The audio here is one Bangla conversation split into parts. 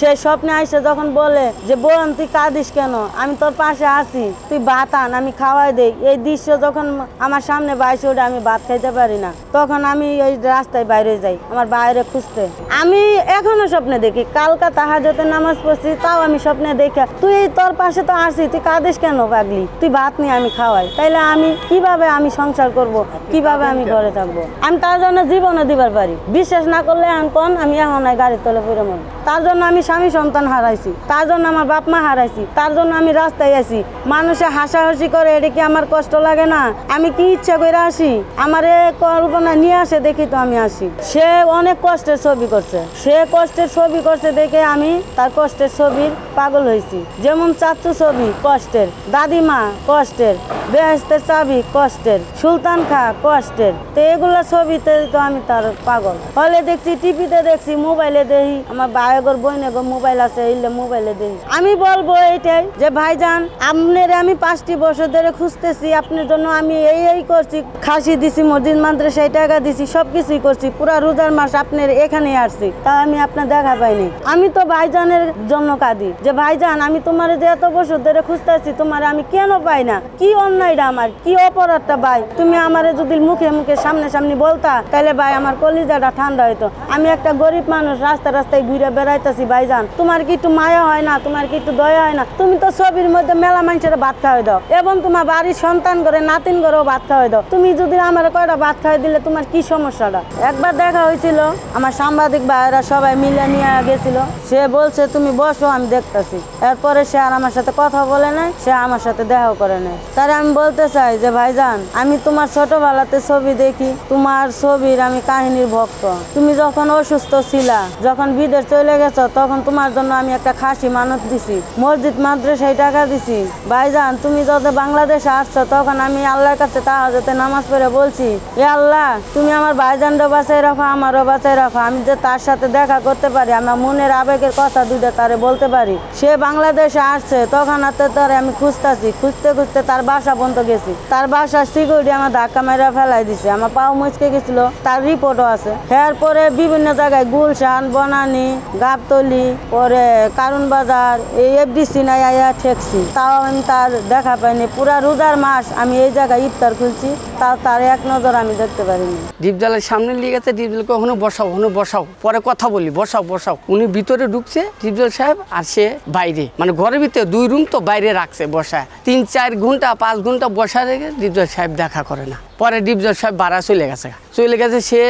সে স্বপ্নে আইসে যখন বলে যে বোন তুই কাঁদিস কেন, আমি তোর পাশে আছি, তুই ভাত আন আমি খাওয়াই দেই, এই দৃশ্য যখন আমার সামনে বাইসে ওঠে আমি ভাত খাইতে পারি না, তখন আমি ওই রাস্তায় বাইরে যাই আমার বাইরে খুঁজতে। আমি এখনো স্বপ্নে দেখি, কালকা তাহাজ্জুদের নামাজ পড়ছি তাও আমি স্বপ্নে দেখি তুই তোর পাশে তো আসি, তুই কাঁদিস কেন পাগলি, তুই ভাত নিয়ে আমি খাওয়াই, তাইলে আমি কিভাবে আমি সংসার করব, কিভাবে আমি ঘরে থাকবো? আমি তার জন্য জীবনে দিবার পারি, বিশ্বাস না করলে কোন আমি এখন গাড়ির তলে পড়ে মরি। তার জন্য আমি স্বামী সন্তান হারাইছি, তার জন্য আমার বাপ মা হারাইছি, তার জন্য আমি রাস্তায় আছি। মানুষে হাসাহাসি করে, এটা কি আমার কষ্ট লাগে না? আমি কি ইচ্ছা করে আসি? আমার কল্পনা নিয়ে আসে দেখি তো আমি আসি। সে অনেক কষ্টের ছবি করছে, সে কষ্টের ছবি করছে দেখে আমি তার কষ্টের ছবির পাগল হয়েছি। যেমন চাচ্চু ছবি কষ্টের, দাদিমা কষ্টের, বেহেস্তের চাবি কষ্টের, সুলতান খা কষ্টের, তো এগুলো ছবিতে তো আমি তার পাগল। হলে দেখছি, টিভিতে দেখছি, মোবাইলে দেখি, আমার ভাইগর বইনেগর মোবাইল আছে, এলে মোবাইলে দেখি। আমি বলবো এইটাই যে ভাইজান আপনার আমি 5টি বছর ধরে খুঁজতেছি, আপনার জন্য আমি এই করছি, খাসি দিছি, মসজিদ মাদ্রাসায় টাকা দিছি, সবকিছুই করছি, পুরা রোজার মাস আপনার এখানে আসছি, তা আমি আপনার দেখা পাইনি। আমি তো ভাইজানের জন্য কাঁদি যে ভাইজান আমি তোমার যে এত বছর ধরে খুঁজতেছি, তোমার আমি কেন পাই না? কি অন্যায়টা আমার, কি অপরাধটা ভাই? তুমি আমারে যদি মুখে মুখে সামনে সামনে বলতা তাহলে ভাই আমার কলিজাটা ঠান্ডা হইতো। আমি একটা গরিব মানুষ, রাস্তায় রাস্তায় ঘুরে বেড়াইতেছি, ভাইজান তোমার কি একটু মায়া হয় না? তোমার কি একটু দয়া হয় না? তুমি তো ছবির মধ্যে মেলা মানুষের ভাত খাওয়াই দাও, এবং তোমার বাড়ির সন্তান করে নাতিন করেও ভাত খাওয়াই দাও, তুমি যদি আমার কয়টা ভাত খাওয়াই দিলে তোমার কি সমস্যাটা? একবার দেখা হয়েছিল, আমার সাংবাদিক ভাইয়েরা সবাই মিলে নিয়ে গেছিল, সে বলছে তুমি বসো আমি দেখতেছি। এরপরে সে আর আমার সাথে কথা বলে নাই, সে আমার সাথে দেখাও করে নাই। তারে আমি বলতে চাই যে ভাইজান আমি তোমার ছোটবেলাতে ছবি দেখি, তোমার ছবির আমি কাহিনীর ভক্ত। তুমি যখন অসুস্থ ছিলা, যখন বিদেশ চলে গেছো, তখন তোমার জন্য আমি একটা খাসি মানত দিছি, মসজিদ মাদ্রাসায় টাকা দিছি। ভাইজান তুমি যখন বাংলাদেশে আসছো, তখন আমি আল্লাহর কাছে তাহাজ্জুদের নামাজ পড়ে বলছি, এ আল্লাহ তুমি আমার ভাইজানও বাঁচাই রাখো, আমারও বাঁচাই রাখো, আমি যে তার সাথে দেখা করতে পারি, আমার মনের আবেগের কথা দুইটা তারে বলতে পারি। সে বাংলাদেশে আসছে, তখন তারে আমি খুঁজতেছি, খুঁজতে খুঁজতে তার বাসা পর্যন্ত গেছি, তার বাসার সিকিউরিটি আমার ধাক্কা মেরা ফেলাই দিছে, আমার পাও মুচকে গেছিল, তার রিপোর্টও আছে। এরপরে বিভিন্ন জায়গায় গুলশান, বনানী, গাবতলি, পরে কারণ বাজার, এই FDC নাই আয়া ঠেকছি, তাও আমি তার দেখা পাইনি। পুরা রোজার মাস আমি এই জায়গায় ইফতার খুলছি, তাও তার এক নজর আমি দেখতে পারিনি। ডিপজলের সামনে নিয়ে গেছে, ডিপজল কখনো বসাও, ওখানে বসাও, পরে কথা বলি, বসাও বসাও। উনি ভিতরে ঢুকছে ডিপজল সাহেব, আর সে বাইরে, মানে ঘরের ভিতরে 2 রুম তো, বাইরে রাখছে বসায়। 3-4 ঘন্টা 5 ঘন্টা বসা রেখে ডিপজল সাহেব দেখা করে না। পরে ডিপজল সাহেব বাড়া চলে গেছে। সে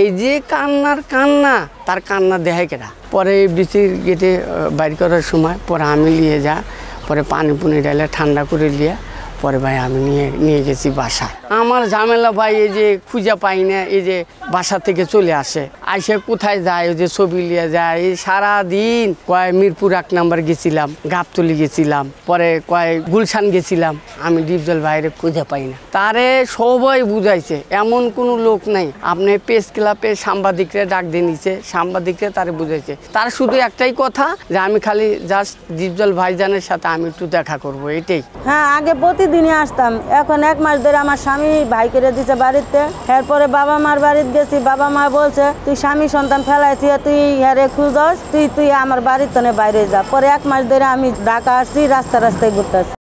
এই যে কান্না, তার কান্না দেখায় কেটা। পরে FDCর গেটে বাইর করার সময় পরে আমি নিয়ে যা, পরে পানি পুনি ডালে ঠান্ডা করে লিয়ে পরে ভাই আমি নিয়ে গেছি বাসায়। আমার ঝামেলা ভাই এই যে খুঁজে পাই না, এই যে বাসা থেকে চলে আসে, আইসে কোথায় যায়, ওই যে ছবি লিয়ে যায়, এই সারাদিন কয় মিরপুর 1 নাম্বার গেছিলাম, গাবতলি গেছিলাম, পরে কয় গুলশান গেছিলাম, আমি ডিপজল ভাইরে খুঁজে পাই না। তারে সবাই বুঝাইছে, এমন কোনো লোক নাই। আপনি প্রেস ক্লাবে সাংবাদিকরা ডাক দিয়ে নিছে, সাংবাদিকরা তারে বুঝাইছে, তার শুধু একটাই কথা যে আমি খালি জাস্ট ডিপজল ভাইজানের সাথে আমি একটু দেখা করব, এটাই। হ্যাঁ, আগে প্রতিদিনই আসতাম, এখন 1 মাস ধরে আমার স্বামী ভাই করে দিছে বাড়িতে। এরপরে বাবা মার বাড়িতে গেছি, বাবা মা বলছে তুই স্বামী সন্তান ফেলাইছি, তুই হেরে খুঁজস, তুই আমার বাড়ির তনে বাইরে যা। পরে 1 মাস ধরে আমি ঢাকা আসছি, রাস্তায় ঘুরতেছি।